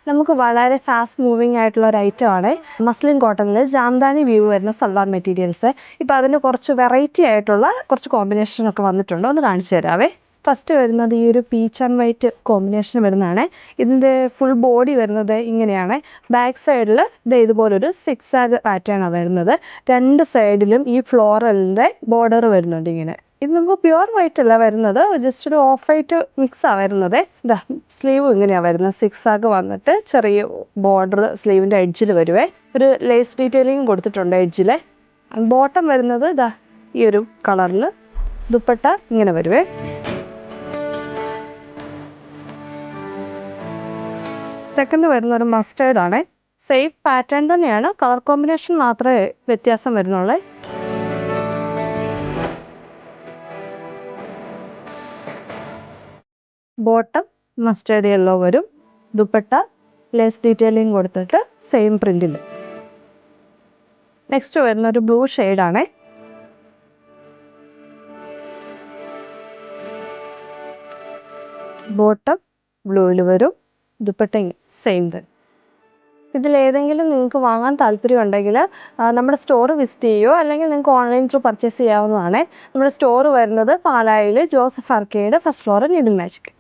നമുക്ക് വളരെ fast moving ആയിട്ടുള്ള ഒരു ഐറ്റമാണ് മസ്ലിൻ കോട്ടണിൽ ജാംദാനി വ്യൂ വരുന്ന സൽവാർ മെറ്റീരിയൽസ്. ഇപ്പോൾ അതിന് കുറച്ച് വെറൈറ്റി ആയിട്ടുള്ള കുറച്ച് കോമ്പിനേഷനൊക്കെ വന്നിട്ടുണ്ട്, ഒന്ന് കാണിച്ചു തരാവേ. ഫസ്റ്റ് വരുന്നത് ഈ ഒരു പീച്ച് ആൻഡ് വൈറ്റ് കോമ്പിനേഷൻ വരുന്നതാണ്. ഇതിൻ്റെ ഫുൾ ബോഡി വരുന്നത് ഇങ്ങനെയാണ്. ബാക്ക് സൈഡിൽ ഇതുപോലൊരു സിക്സ് ആഗ് പാറ്റേൺ ആണ് വരുന്നത്. രണ്ട് സൈഡിലും ഈ ഫ്ലോറലിൻ്റെ ബോർഡർ വരുന്നുണ്ട് ഇങ്ങനെ. ഇത് നമുക്ക് പ്യുവർ വൈറ്റ് അല്ല വരുന്നത്, ജസ്റ്റ് ഒരു ഓഫ് വൈറ്റ് മിക്സാണ് വരുന്നത്. ഇതാ സ്ലീവ് ഇങ്ങനെയാണ് വരുന്നത്, സിക്സ് ആഗ് വന്നിട്ട് ചെറിയ ബോർഡർ സ്ലീവിൻ്റെ എഡ്ജിൽ വരുവേ. ഒരു ലേസ് ഡീറ്റെയിലിംഗ് കൊടുത്തിട്ടുണ്ട് എഡ്ജിൽ. ബോട്ടം വരുന്നത് ഇതാ ഈ ഒരു കളറിൽ, ദുപ്പട്ട ഇങ്ങനെ വരുവേ. സെക്കൻഡ് വരുന്ന ഒരു മസ്റ്റേർഡ് ആണ്. സെയിം പാറ്റേൺ തന്നെയാണ്, കളർ കോമ്പിനേഷൻ മാത്രമേ വ്യത്യാസം വരുന്നുള്ളൂ. ബോട്ടം മസ്റ്റേർഡ് യെല്ലോ വരും, ദുപ്പട്ട ലേസ് ഡീറ്റെയിലിംഗ് കൊടുത്തിട്ട് സെയിം പ്രിന്റിൽ. നെക്സ്റ്റ് വരുന്ന ഒരു ബ്ലൂ ഷെയ്ഡാണ്. ബോട്ടം ബ്ലൂവിൽ വരും, ദുപ്പട്ട സെയിം തന്നെ. ഇതിലേതെങ്കിലും നിങ്ങൾക്ക് വാങ്ങാൻ താല്പര്യമുണ്ടെങ്കിൽ നമ്മുടെ സ്റ്റോർ വിസിറ്റ് ചെയ്യുമോ, അല്ലെങ്കിൽ നിങ്ങൾക്ക് ഓൺലൈൻ ത്രൂ പർച്ചേസ് ചെയ്യാവുന്നതാണ്. നമ്മുടെ സ്റ്റോർ വരുന്നത് പാലായിൽ Joseph arcade, first floor, needle magic.